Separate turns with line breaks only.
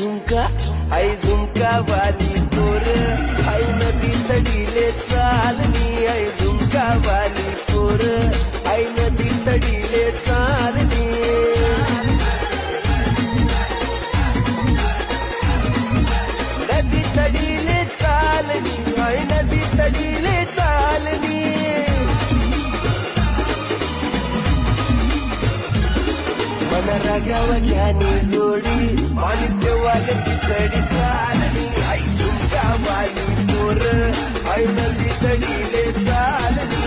आई झुमका वाली पोर आई नदी तडीले चालनी आई झुमका वाली पोर आई नदी तडीले चालनी नदी तडीले चालनी आई नदी तडीले चालनी मन रागावा ज्ञानी जोडी माणिक्य वाले तडी चालनी आई झुमका वाली पोर आई नदी तडीले चालनी